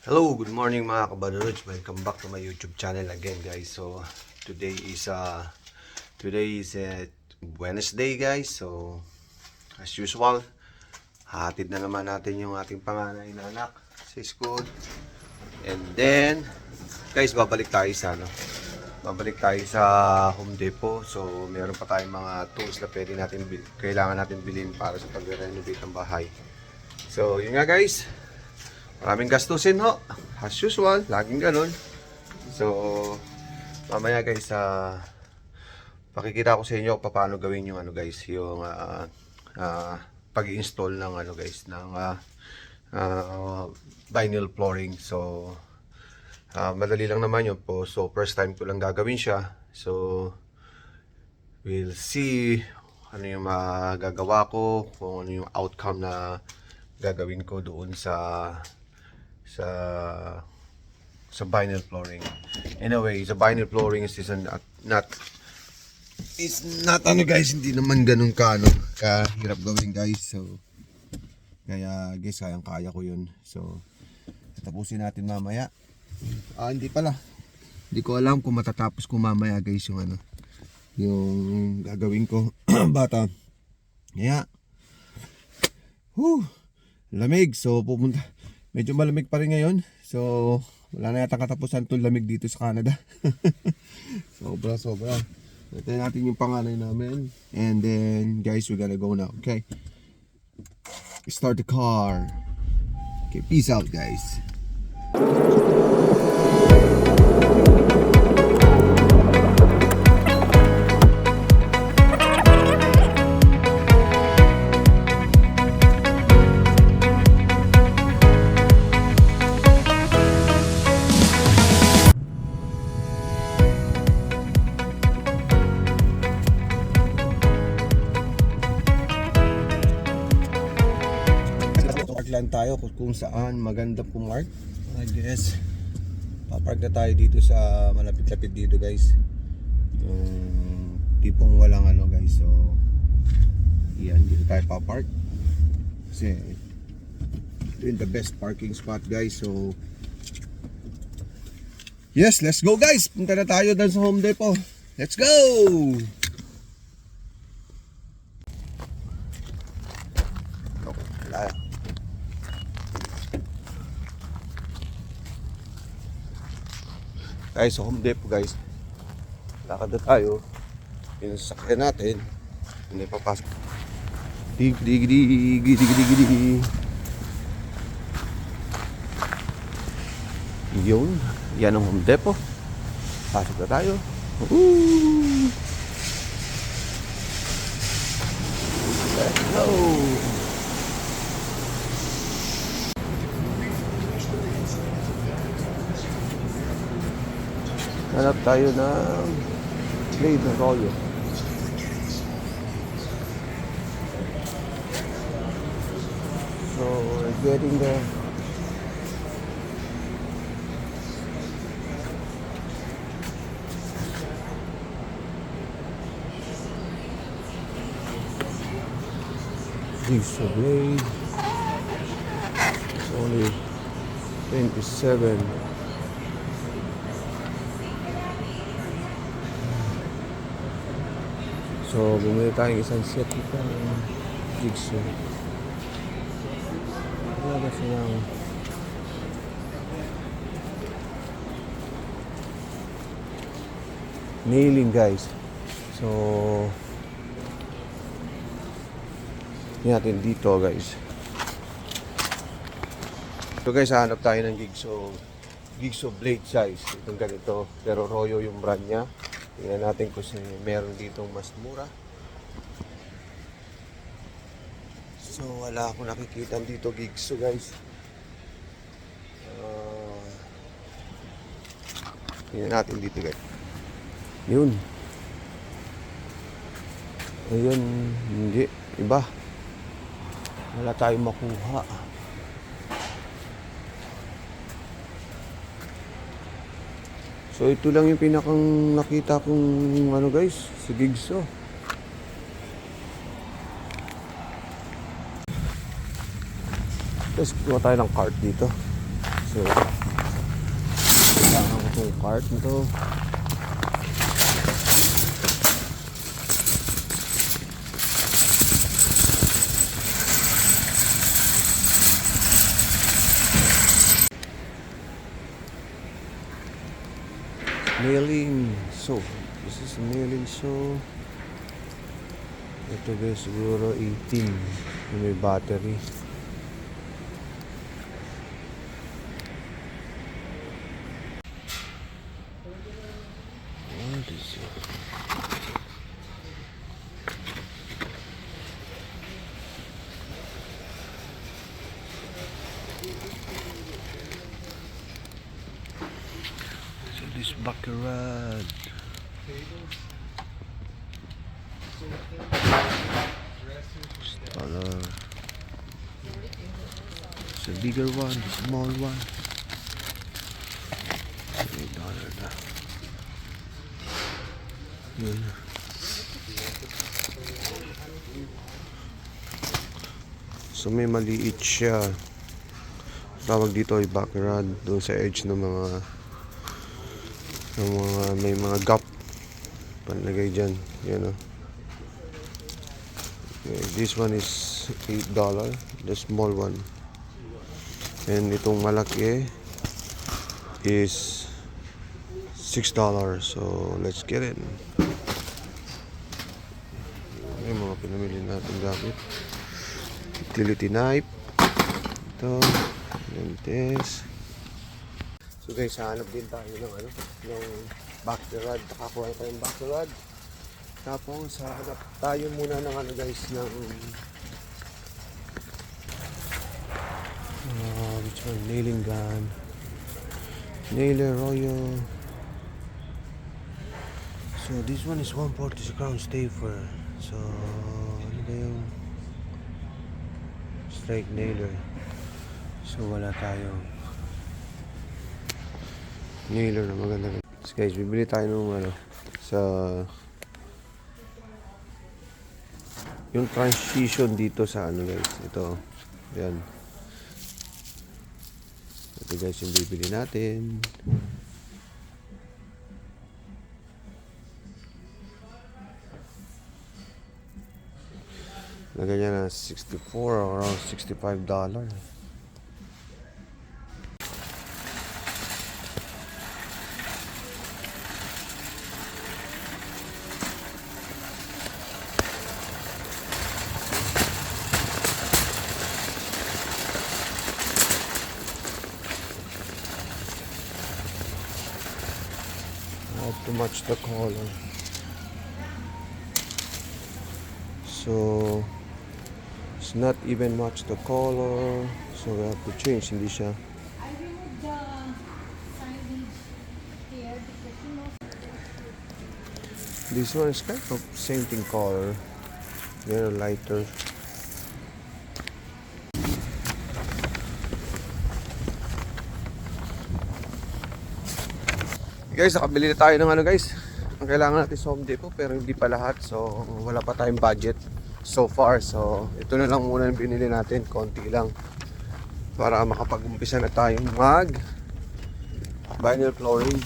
Hello, good morning mga kabadods. Welcome back to my YouTube channel again, guys. So today is Wednesday, guys. So as usual, hatid na naman natin yung ating panganay na anak sa school. And then, guys, babalik tayo sa Home Depot. So meron pa tayong mga tools na kailangan natin bilhin para sa pag-renovate ng bahay. So yun nga, guys. Maraming gastusin ho. As usual, laging ganun. So, mamaya guys, pakikita ko sa inyo paano gawin yung yung pag-install ng vinyl flooring. So, madali lang naman yun po. So, first time ko lang gagawin siya. So, we'll see ano yung magagawa ko, kung ano yung outcome na gagawin ko doon sa vinyl flooring. Anyway, the vinyl flooring is not guys, hindi naman ganun kahirap gawin, guys. So kaya guys, kaya ko yun. So tapusin natin mamaya. Hindi ko alam kung matatapos ko mamaya, guys, yung gagawin ko. Bata kaya lamig. So medyo malamig pa rin ngayon. So wala na yata katapusan itong lamig dito sa Canada. sobra. Ito natin yung panganay namin. And then guys, we're gonna go now. Okay, start the car. Okay, peace out, guys. Lang tayo kung saan maganda pumark. I guess papark na tayo dito sa malapit-lapit dito, guys, yung tipong walang guys. So yan, dito tayo papark kasi ito yung the best parking spot, guys. So yes, let's go, guys. Punta na tayo dun sa Home Depot. Let's go. Guys, sa Home Depot, guys, lakad na tayo. Yung sasakyan natin, hindi papasok. Digdi. Yun, yan ang Home Depot. Pasok na tayo. Let's go. Hanap tayo ng blade ng Royo. So we're getting there. This blade. It's only 27. So, bumili tayong isang set ito ng jigsaw. Wala kasi yung nailing, guys. So, yan natin dito, guys. So guys, hanap tayo ng jigsaw blade size. Itong ganito, pero Royo yung brand niya. Tingnan natin kung meron dito mas mura. So wala akong nakikita dito jigsaw, guys. Tingnan natin dito, guys. Yun. Ayun, hindi. Iba. Wala tayong makuha. So ito lang yung pinakang nakita kong guys, sa jigsaw. Tapos kuha tayo ng cart dito. So, kailangan ko itong cart na to. Mailing saw. This is a mailing saw. Ito guys, siguro 18 yung may battery. What is it? So this baccarat. It's a bigger one, the small one. $8 na. Yun. So may maliit siya. Tawag dito ay baccarat doon sa edge ng mga may mga gap panlagay dyan. Yan o. Okay, this one is $8, the small one. And itong malaki is $6. So let's get it. Yung mga pinamili natin gamit. Utility knife. Ito. And this. So guys, hanap din tayo ng baccarat. Nakakuha tayong baccarat. Tapos hanap tayo muna ng guys ng which one? Nailing gun, nailer royal. So this one is 140 crown stapler. So ano ba yung strike nailer? So wala tayong nailer na maganda. So guys, bibili tayo ng sa yung transition dito sa guys, ito yan, ito guys yung bibili natin. Lagay niya na 64 or around $65. To match the color, so it's not even match the color, so we have to change. Hindi siya. I removed the signage here because This one is kind of same thing color, very lighter. Guys, nakabili na tayo ng guys. Ang kailangan natin sa Home Depot pero hindi pa lahat. So wala pa tayong budget so far. So ito na lang muna yung binili natin, konti lang. Para makapag-umpisa na tayong vinyl flooring.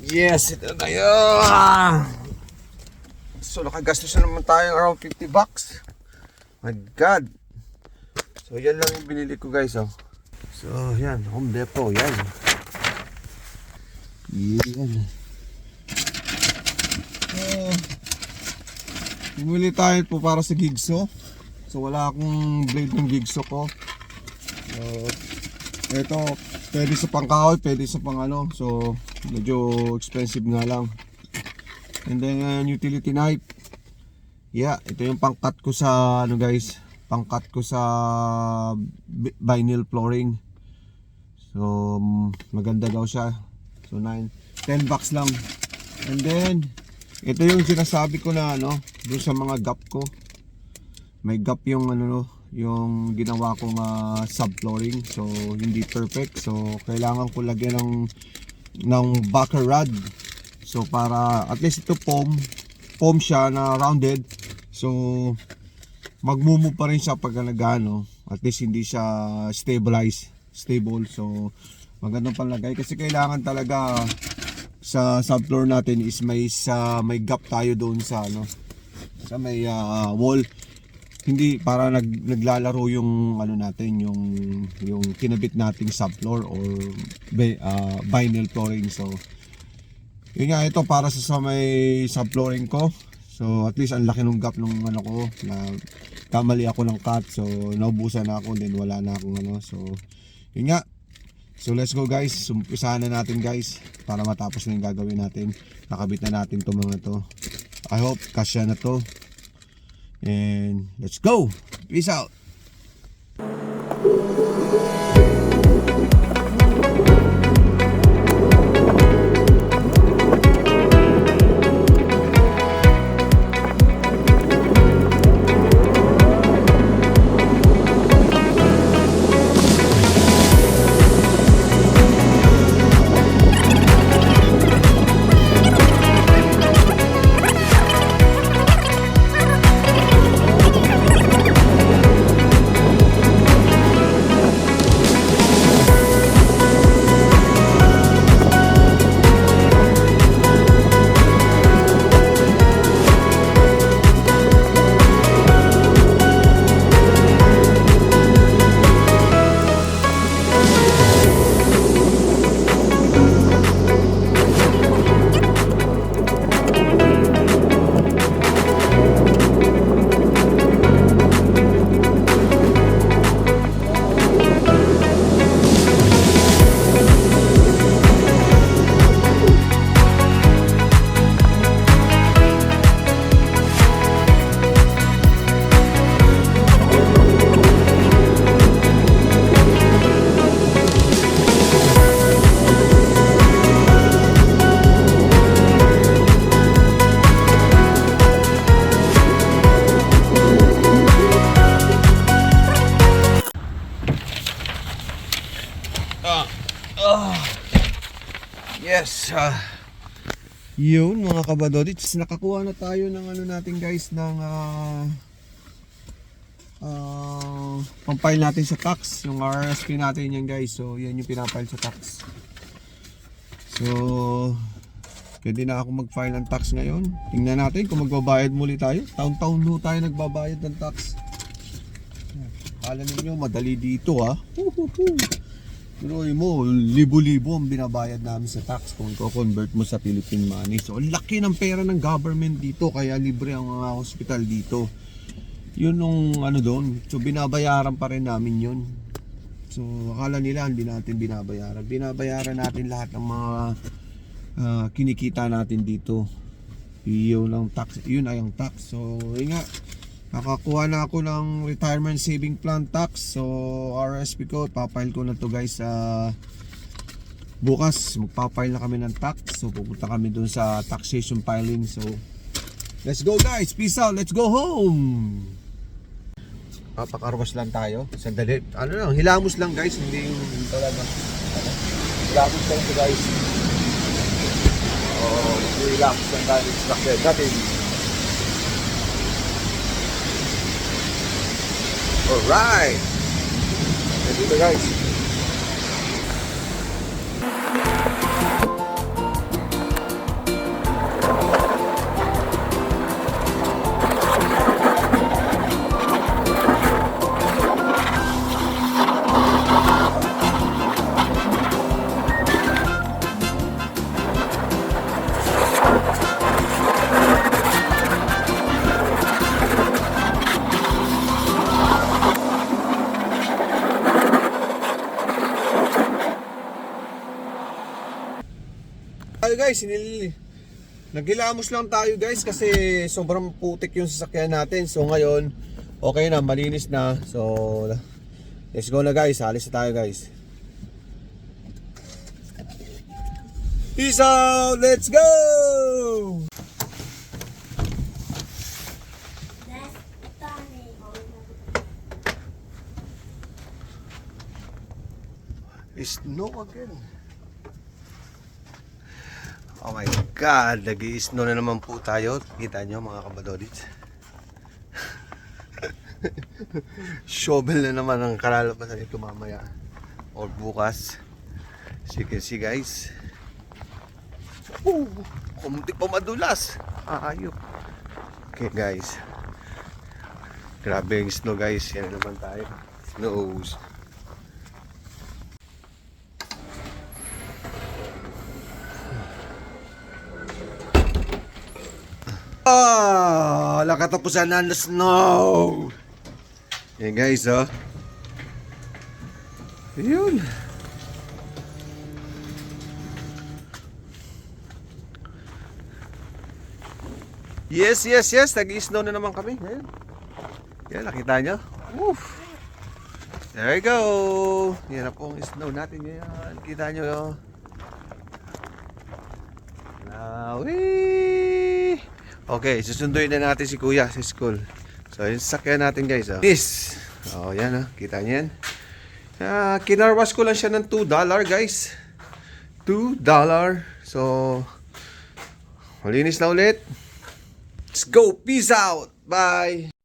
Yes, ito na tayo. So nakagastos na naman tayo around $50. My God. So yan lang yung binili ko guys. So yan, Home Depot, yan. Yan. Bumili tayo po para sa gigsaw. So wala akong blade ng gigsaw ko. Ito, pwede sa pangkahoy, pwede sa pang so medyo expensive nga lang. And then utility knife. Yeah, ito yung pangkat ko sa guys, pangkat ko sa vinyl flooring. So maganda daw siya. So $10 lang. And then ito yung sinasabi ko na doon sa mga gap ko. May gap yung yung ginawa kong subflooring. So hindi perfect. So kailangan ko lagyan ng baccarat. So para at least ito foam siya na rounded. So magmumove pa rin siya pag nagano. At least hindi siya stabilized. stable. So magandang panlagay kasi kailangan talaga sa subfloor natin is may gap tayo doon sa sa may wall. Hindi para naglalaro yung natin, yung kinabit nating subfloor or vinyl flooring. So yun nga, ito para sa may subflooring ko. So at least ang laki ng gap nung ko na kamali ako ng cut. So naubusan na ako, then wala na akong So yun nga. So let's go guys. Umpisahan na natin guys para matapos na yung gagawin natin. Nakabit na natin to mga to. I hope kasya na to. And let's go. Peace out. Yes, yun mga kabadodits, nakakuha na tayo ng natin guys ng pang-file natin sa tax, yung RSP natin yan guys. So yan yung pinapile sa tax. So pwede na ako mag-file ng tax ngayon. Tingnan natin kung magbabayad muli tayo. Taon-taon ho tayo nagbabayad ng tax. Alam niyo madali dito Pero mo, libo-libo ang binabayad namin sa tax kung i-convert mo sa Philippine money. So, ang laki ng pera ng government dito, kaya libre ang mga hospital dito. Yun nung doon. So, binabayaran pa rin namin yun. So, akala nila hindi natin binabayaran. Binabayaran natin lahat ng mga kinikita natin dito. Yun ang tax. Yun ay ang tax. So, yun nga. Nakakuha na ako ng retirement saving plan tax. So RSP ko, papile ko na to guys. Bukas magpapile na kami ng tax. So pupunta kami dun sa taxation filing. So let's go guys, peace out, let's go home. Papakarwas lang tayo. Sandali, hilamos lang guys. Hindi yung talaga hilamos lang to guys. Relax lang tayo. Instructed natin. Alright! Dito guys. Guys, naghilamos lang tayo guys kasi sobrang putik yung sasakyan natin. So ngayon okay na, malinis na. So let's go na guys, alis na tayo guys. Peace out, let's go. Snow again. Oh my God, nag-i-snow na naman po tayo. Kita nyo mga kabadodits. Shovel na naman ang kalalabasan ito mamaya. or bukas. As you can see guys. Oh, kumuntik pa madulas. Ayop. Okay guys. Grabe yung snow guys. Yan naman tayo. Snows. Ah, nakatapusan na ng snow. Yan guys, oh. Yun. Yes, yes, yes. Nag-i-snow na naman kami. Ayan. Yan, nakita nyo? Woof. There you go. Yan na pong snow natin ngayon. Kita nyo, oh. Nawi. Okay, susunduin na natin si Kuya sa school. So, yung sasakyan natin guys, oh. This. Oh, yan, oh. Kita nyo yan. Kinarwas ko lang siya ng $2 guys. $2. So, malinis na ulit. Let's go. Peace out. Bye.